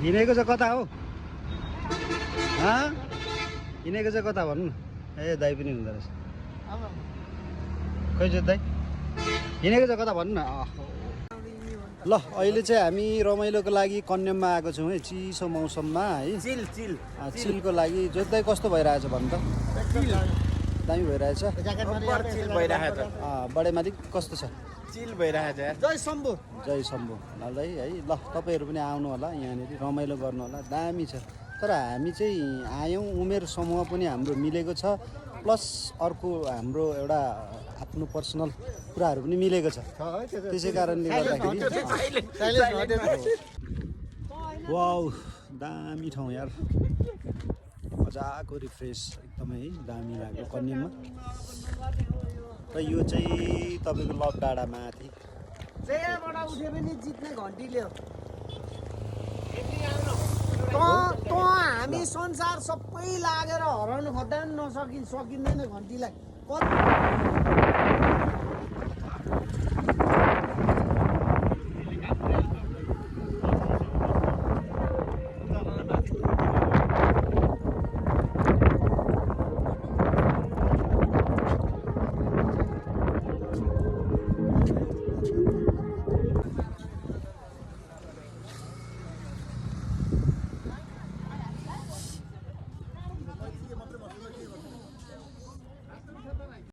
हिँडेको चाहिँ कता हो हिँडेको चाहिँ कता भन्नु न ए दाइ पनि हुँदो रहेछ खै चाहिँ दाइ हिँडेको चाहिँ कता भन्नु न ल अहिले चाहिँ हामी रमाइलोको लागि कन्याममा आएको छौँ है चिसो मौसममा है चिलको लागि जोत्दै कस्तो भइरहेछ भन्नु त दामी भइरहेछ बडेमाली कस्तो छ चिल भइरहेछ जय शम्भु ल है ल तपाईँहरू पनि आउनु होला यहाँनिर रमाइलो गर्नु होला दामी छ तर हामी चाहिँ आयौँ उमेर समूह पनि हाम्रो मिलेको छ प्लस अर्को हाम्रो एउटा आफ्नो पर्सनल कुराहरू पनि मिलेको छ त्यसै कारणले गर्दाखेरि वाउ दामी ठाउँ यार मजाको रिफ्रेस एकदमै दामी लाग्यो कन्याममा र यो चाहिँ तपाईँको लभ डाँडा माथि उठ्यो भने जित्ने घन्टी ल्याऊ हामी संसार सबै लागेर हराउनु खोज्दा पनि सकिँदैन घन्टीलाई